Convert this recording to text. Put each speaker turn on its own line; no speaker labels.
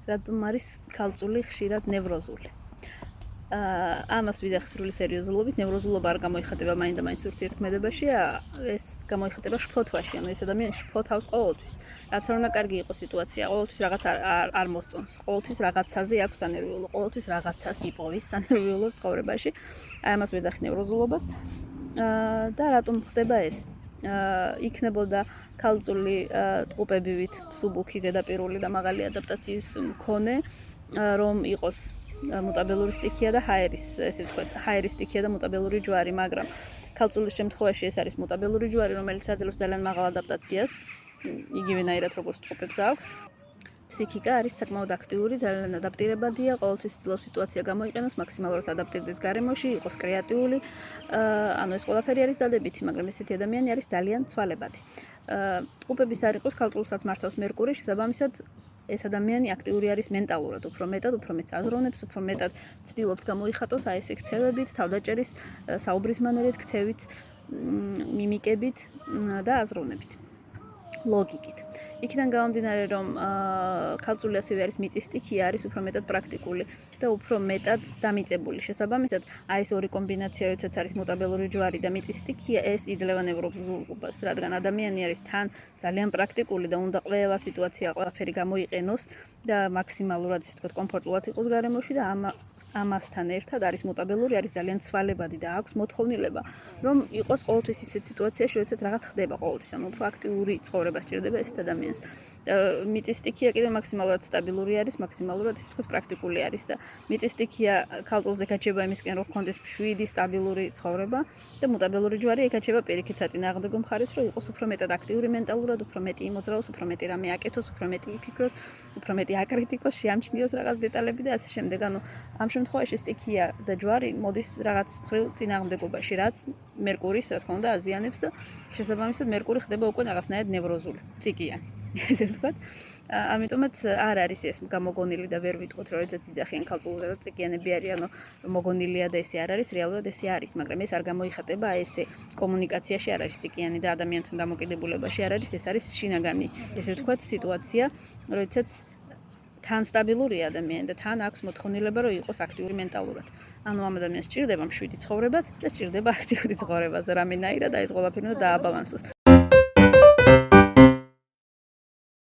რატომ არის ქალწული ხშირად ნევროზული. ამას ვიდახ სრული სერიოზულობით, ნევროზულობა არ გამოიხატება მაინდა-მაინც ურთიერთქმედებაში, ეს გამოიხატება შფოთვაში, ანუ ეს ადამიანი შფოთავს ყოველთვის. რაც არ უნდა კარგი იყოს სიტუაცია, ყოველთვის რაღაც არ მოსწონს, ყოველთვის რაღაცაზე აქვს სანერვიულო, ყოველთვის რაღაცას იპოვის სანერვიულო ცხოვრებაში. აი ამას ვეძახი ნევროზულობას. და რატომ ხდება ეს? იქნებოდა ქალწული ტყუპებივით მსუბუქი ზედაპირული და მაღალი ადაპტაციის მქონე, რომ იყოს მუტაბელური სტიქია და ჰაერის, ესე ვთქვათ, ჰაერის სტიქია და მუტაბელური ჯვარი, მაგრამ ქალწულის შემთხვევაში ეს არის მუტაბელური ჯვარი, რომელიც აძლევს ძალიან მაღალ ადაპტაციას, იგივენაირად როგორც ტყუპებს აქვს. ფსიქიკა არის საკმაოდ აქტიური, ძალიან ადაპტირებადია, ყოველთვის ცდილობს სიტუაცია გამოიყენოს, მაქსიმალურად ადაპტირდეს გარემოში, იყოს კრეატიული, ანუ ეს ყველაფერი არის დადებითი, მაგრამ ესეთი ადამიანი არის ძალიან ცვალებადი. ტყუპების არ იყოს ქალწულსაც მართავს მერკური, შესაბამისად ეს ადამიანი აქტიური არის მენტალურად, უფრო მეტად აზროვნებს, უფრო მეტად ცდილობს გამოიხატოს აი ესე ქცევებით, თავდაჭერის, საუბრის მანერით, ქცევით, მიმიკებით და აზროვნებით. ლოგიკით. იქიდან გამომდინარე, რომ ქალწული ასევე არის მიწის სტიქია, არის უფრო მეტად პრაქტიკული და უფრო მეტად დამიწებული. შესაბამისად, აი ეს ორი კომბინაცია, როდესაც არის მუტაბელური ჯვარი და მიწის სტიქია, ეს იძლევა ნევროზულობას, რადგან ადამიანი არის თან ძალიან პრაქტიკული და უნდა ყველა სიტუაცია, ყველაფერი გამოიყენოს და მაქსიმალურად, ისე ვთქვათ, კომფორტულად იყოს გარემოში და ამასთან ერთად არის მუტაბელური, არის ძალიან ცვალებადი და აქვს მოთხოვნილება, რომ იყოს ყოველთვის ისეთ სიტუაციაში, როდესაც რაღაც ხდება ყოველთვის, ანუ უფრო აქტიური ცხოვრება სჭირდება ეს ადამიანს. მიწის სტიქია კიდევ მაქსიმალურად სტაბილური არის, მაქსიმალურად ისე ვთქვათ, პრაქტიკული არის და მიწის სტიქია ქალწულზე ეკაჩება იმისკენ, რომ ჰქონდეს მშვიდი, სტაბილური ცხოვრება და მუტაბელური ჯვარი ეკაჩება პირიქით საწინააღმდეგო მხარეს, რომ იყოს უფრო მეტად აქტიური მენტალურად, უფრო მეტი იმოძრაოს, უფრო მეტი რამე აკეთოს, უფრო მეტი იფიქროს, უფრო მეტი აკრიტიკოს, შეამჩნიოს რაღაც დეტალები და ასე შემდეგ. ანუ ამ შემთხვევაში სტიქია და ჯვარი მოდის რაღაც მხრივ წინააღმდეგობაში, რაც მერკურის, რა თქმა უნდა, აზიანებს და შესაბამისად მერკური ხდება უკვე რაღაცნაირად ნევროზული, ციკიანი. ესე ვთქვათ. ამიტომაც არ არის ეს გამოგონილი და ვერ ვიტყვით, რომ ეცეთ იძახიან ქალწულზე, რომ ციკიანები არიან, ანუ მოგონილია და ესე არ არის, რეალურად ესე არის, მაგრამ ეს არ გამოიხატება ესე კომუნიკაციაში არ არის ციკიანი და ადამიანთან დამოკიდებულებაში არ არის, ეს არის შინაგანი, ესე ვთქვათ, სიტუაცია, როდესაც თან სტაბილური ადამიანი და თან აქვს მოთხოვნილება, რომ იყოს აქტიური მენტალურად. ანუ ამ ადამიანს სჭირდება მშვიდი ცხოვრებაც და სჭირდება აქტიური ცხოვრებაც. რამენაირად აი ეს ყველაფერი უნდა დააბალანსოს.